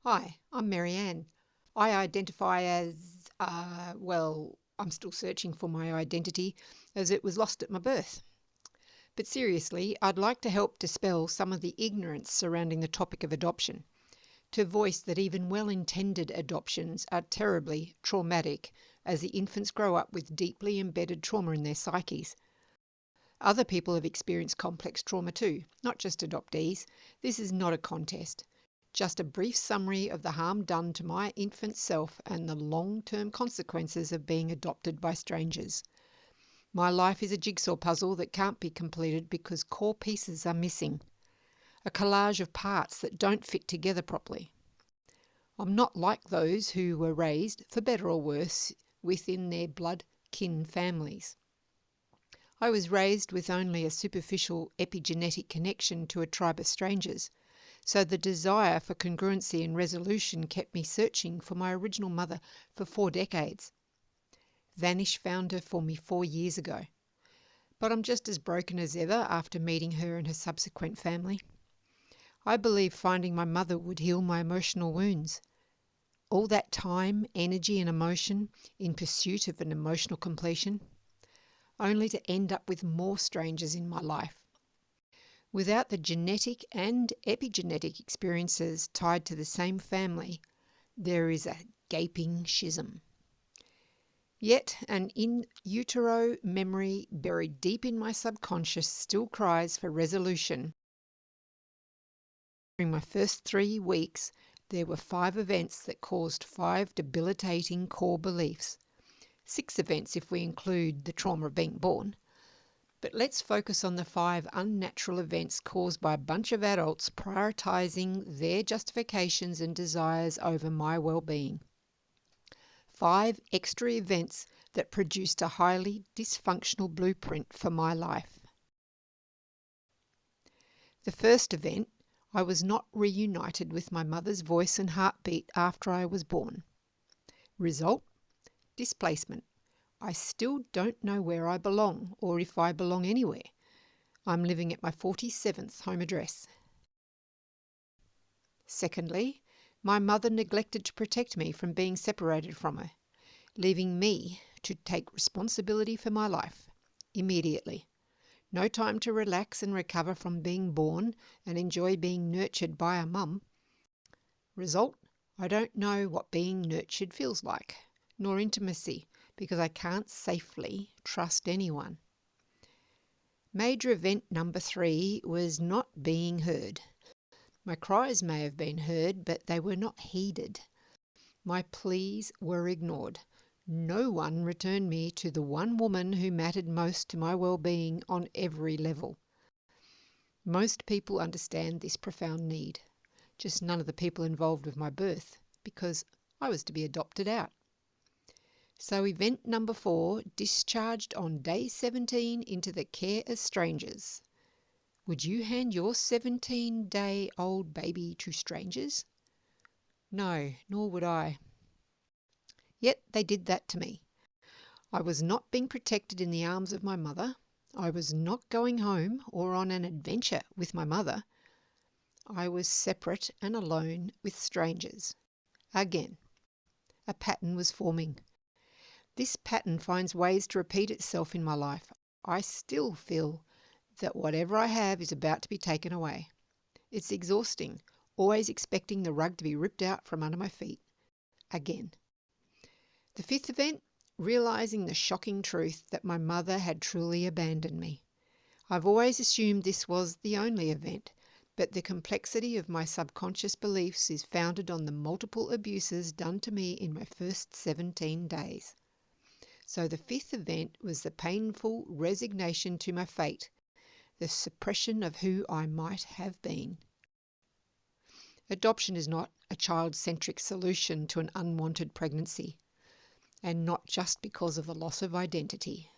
Hi, I'm Marianne. I identify as, I'm still searching for my identity as it was lost at my birth. But seriously, I'd like to help dispel some of the ignorance surrounding the topic of adoption, to voice that even well-intended adoptions are terribly traumatic as the infants grow up with deeply embedded trauma in their psyches. Other people have experienced complex trauma too, not just adoptees. This is not a contest. Just a brief summary of the harm done to my infant self and the long-term consequences of being adopted by strangers. My life is a jigsaw puzzle that can't be completed because core pieces are missing. A collage of parts that don't fit together properly. I'm not like those who were raised, for better or worse, within their blood kin families. I was raised with only a superficial epigenetic connection to a tribe of strangers, so the desire for congruency and resolution kept me searching for my original mother for 4 decades. Vanish found her for me 4 years ago, but I'm just as broken as ever after meeting her and her subsequent family. I believe finding my mother would heal my emotional wounds. All that time, energy and emotion in pursuit of an emotional completion, only to end up with more strangers in my life. Without the genetic and epigenetic experiences tied to the same family, there is a gaping schism. Yet an in utero memory buried deep in my subconscious still cries for resolution. During my first 3 weeks, there were 5 events that caused 5 debilitating core beliefs. 6 events if we include the trauma of being born. But let's focus on the 5 unnatural events caused by a bunch of adults prioritizing their justifications and desires over my well-being. 5 extra events that produced a highly dysfunctional blueprint for my life. The first event, I was not reunited with my mother's voice and heartbeat after I was born. Result? Displacement. I still don't know where I belong or if I belong anywhere. I'm living at my 47th home address. Secondly, my mother neglected to protect me from being separated from her, leaving me to take responsibility for my life immediately. No time to relax and recover from being born and enjoy being nurtured by a mum. Result, I don't know what being nurtured feels like, nor intimacy, because I can't safely trust anyone. Major event number 3 was not being heard. My cries may have been heard, but they were not heeded. My pleas were ignored. No one returned me to the one woman who mattered most to my well-being on every level. Most people understand this profound need, just none of the people involved with my birth, because I was to be adopted out. So event number 4 discharged on day 17 into the care of strangers. Would you hand your 17-day-old baby to strangers? No, nor would I. Yet they did that to me. I was not being protected in the arms of my mother. I was not going home or on an adventure with my mother. I was separate and alone with strangers. Again, a pattern was forming. This pattern finds ways to repeat itself in my life. I still feel that whatever I have is about to be taken away. It's exhausting, always expecting the rug to be ripped out from under my feet. Again. The 5th event, realizing the shocking truth that my mother had truly abandoned me. I've always assumed this was the only event, but the complexity of my subconscious beliefs is founded on the multiple abuses done to me in my first 17 days. So the 5th event was the painful resignation to my fate, the suppression of who I might have been. Adoption is not a child-centric solution to an unwanted pregnancy, and not just because of the loss of identity.